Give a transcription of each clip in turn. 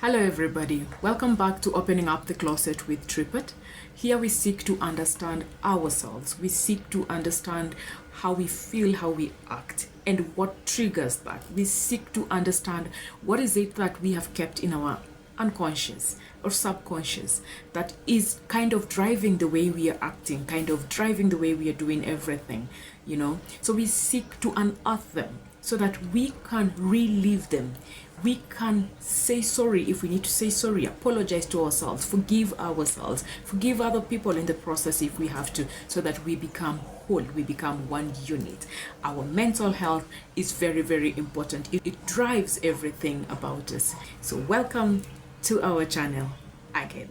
Hello everybody, welcome back to Opening Up the Closet with Triplet. Here we seek to understand ourselves. We seek to understand how we feel, how we act, and what triggers that. We seek to understand what is it that we have kept in our unconscious or subconscious that is kind of driving the way we are acting, kind of driving the way we are doing everything, So we seek to unearth them so that we can relive them. We can say sorry if we need to say sorry, apologize to ourselves, forgive ourselves, forgive other people in the process if we have to, so that we become whole, we become one unit. Our mental health is very, very important. It drives everything about us. So welcome to our channel again.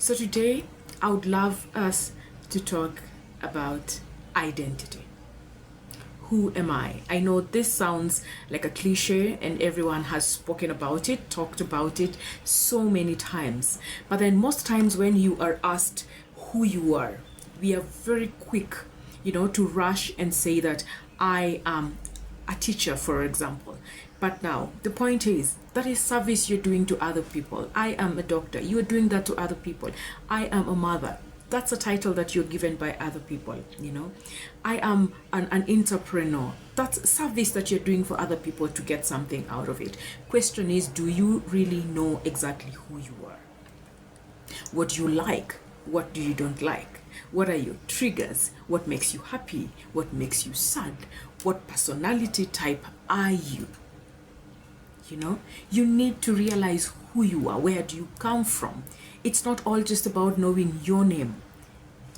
So today, I would love us to talk about identity. Who am I? I know this sounds like a cliche and everyone has spoken about it, talked about it so many times. But then most times when you are asked who you are, we are very quick, to rush and say that I am a teacher, for example. But now the point is that is service you're doing to other people. I am a doctor. You're doing that to other people. I am a mother. That's a title that you're given by other people, I am an entrepreneur. That's service that you're doing for other people to get something out of it. Question is, do you really know exactly who you are? What do you like? What do you don't like? What are your triggers? What makes you happy? What makes you sad? What personality type are you? You need to realize who you are. Where do you come from? It's not all just about knowing your name.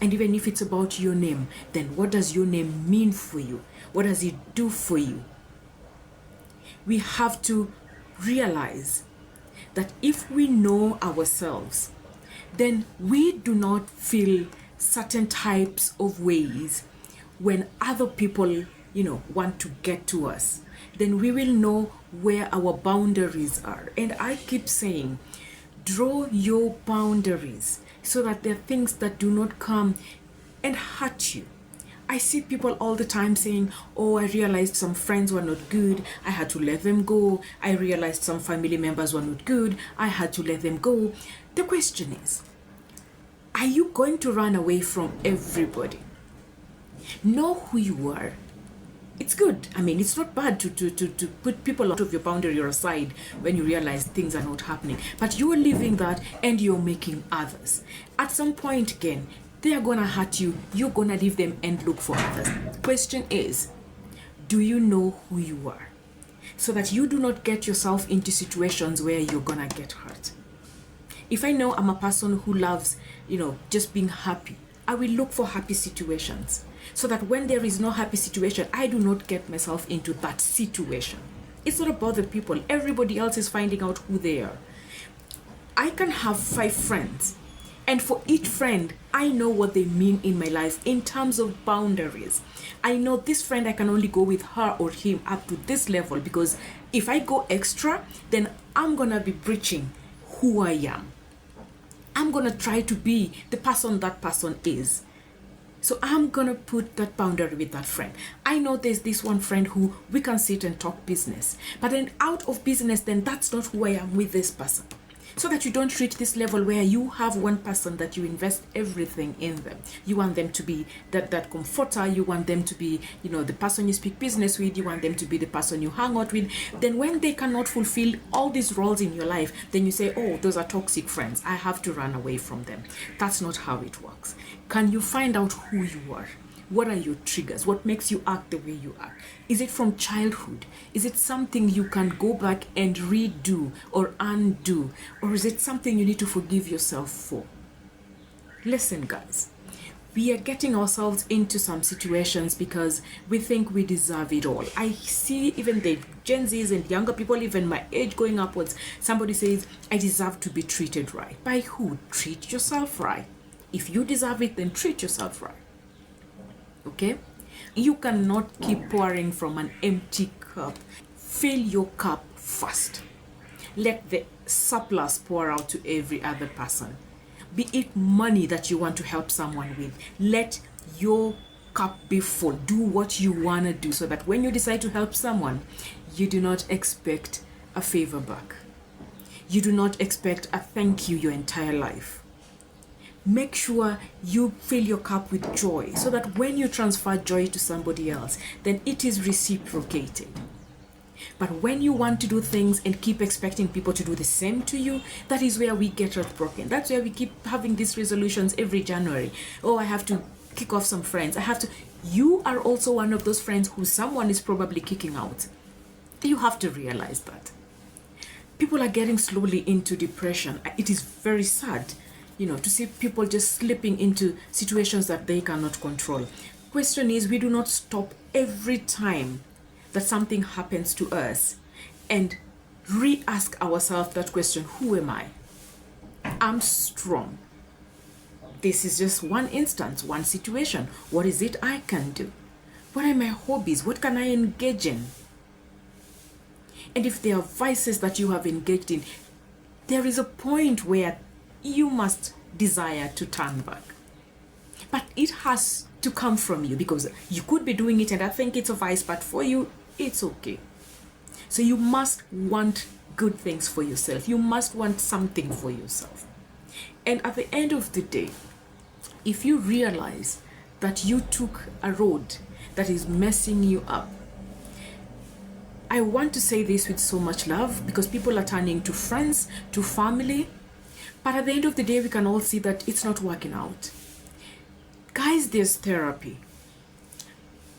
And even if it's about your name, then what does your name mean for you? What does it do for you? We have to realize that if we know ourselves, then we do not feel certain types of ways when other people, want to get to us. Then we will know where our boundaries are. And I keep saying, draw your boundaries so that there are things that do not come and hurt you. I see people all the time saying, oh, I realized some friends were not good. I had to let them go. I realized some family members were not good. I had to let them go. The question is, are you going to run away from everybody? Know who you are. It's good. It's not bad to put people out of your boundary or aside when you realize things are not happening. But you're living that and you're making others. At some point again, they are going to hurt you. You're going to leave them and look for others. Question is, do you know who you are? So that you do not get yourself into situations where you're going to get hurt. If I know I'm a person who loves, just being happy, I will look for happy situations. So that when there is no happy situation, I do not get myself into that situation. It's not about the people. Everybody else is finding out who they are. I can have 5 friends. And for each friend, I know what they mean in my life in terms of boundaries. I know this friend, I can only go with her or him up to this level, because if I go extra, then I'm going to be breaching who I am. I'm going to try to be the person that person is. So I'm going to put that boundary with that friend. I know there's this one friend who we can sit and talk business. But then out of business, then that's not who I am with this person. So that you don't reach this level where you have one person that you invest everything in them. You want them to be that comforter. You want them to be, the person you speak business with. You want them to be the person you hang out with. Then when they cannot fulfill all these roles in your life, then you say, oh, those are toxic friends. I have to run away from them. That's not how it works. Can you find out who you are? What are your triggers? What makes you act the way you are? Is it from childhood? Is it something you can go back and redo or undo? Or is it something you need to forgive yourself for? Listen, guys, we are getting ourselves into some situations because we think we deserve it all. I see even the Gen Zs and younger people, even my age going upwards, somebody says, I deserve to be treated right. By who? Treat yourself right. If you deserve it, then treat yourself right. Okay? You cannot keep pouring from an empty cup. Fill your cup first. Let the surplus pour out to every other person. Be it money that you want to help someone with, let your cup be full. Do what you want to do so that when you decide to help someone, you do not expect a favor back. You do not expect a thank you your entire life. Make sure you fill your cup with joy so that when you transfer joy to somebody else, then it is reciprocated. But when you want to do things and keep expecting people to do the same to you, that is where we get heartbroken. That's where we keep having these resolutions every January. Oh, I have to kick off some friends. You are also one of those friends who someone is probably kicking out. You have to realize that. People are getting slowly into depression. It is very sad, to see people just slipping into situations that they cannot control. Question is, we do not stop every time that something happens to us and re-ask ourselves that question, who am I? I'm strong. This is just one instance, one situation. What is it I can do? What are my hobbies? What can I engage in? And if there are vices that you have engaged in, there is a point where you must desire to turn back. But it has to come from you, because you could be doing it and I think it's a vice, but for you, it's okay. So you must want good things for yourself. You must want something for yourself. And at the end of the day, if you realize that you took a road that is messing you up, I want to say this with so much love, because people are turning to friends, to family, but at the end of the day, we can all see that it's not working out. Guys, there's therapy.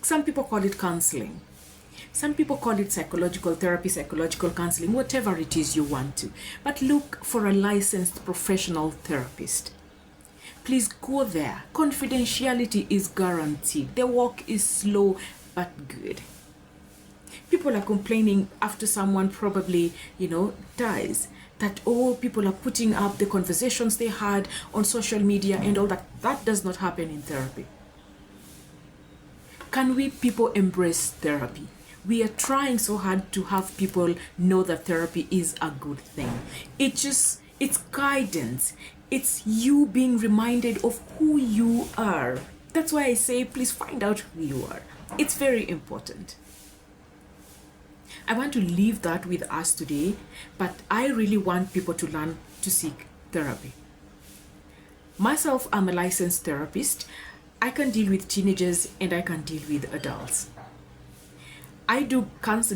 Some people call it counseling. Some people call it psychological therapy, psychological counseling, whatever it is you want to. But look for a licensed professional therapist. Please go there. Confidentiality is guaranteed. The work is slow but good. People are complaining after someone probably, dies, that, people are putting up the conversations they had on social media and all that. That does not happen in therapy. Can we people embrace therapy? We are trying so hard to have people know that therapy is a good thing. It's guidance. It's you being reminded of who you are. That's why I say, please find out who you are. It's very important. I want to leave that with us today, but I really want people to learn to seek therapy. Myself, I'm a licensed therapist. I can deal with teenagers and I can deal with adults. I do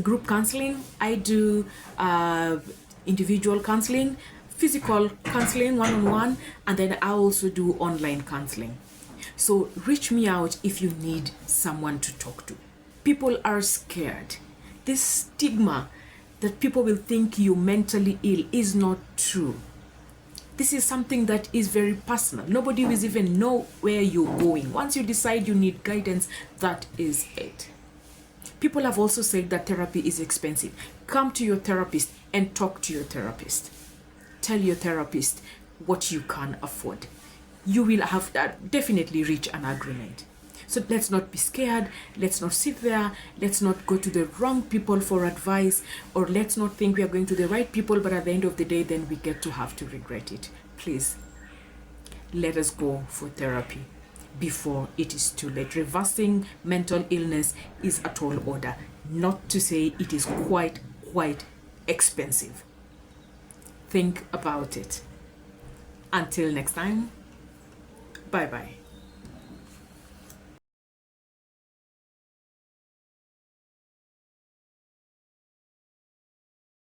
group counseling. I do individual counseling, physical counseling, one-on-one, and then I also do online counseling. So reach me out if you need someone to talk to. People are scared. This stigma that people will think you mentally ill is not true. This is something that is very personal. Nobody will even know where you're going. Once you decide you need guidance, that is it. People have also said that therapy is expensive. Come to your therapist and talk to your therapist. Tell your therapist what you can afford. You will have definitely reach an agreement. So let's not be scared. Let's not sit there. Let's not go to the wrong people for advice, or let's not think we are going to the right people, but at the end of the day, then we get to have to regret it. Please, let us go for therapy before it is too late. Reversing mental illness is a tall order, not to say it is quite expensive. Think about it. Until next time, bye-bye.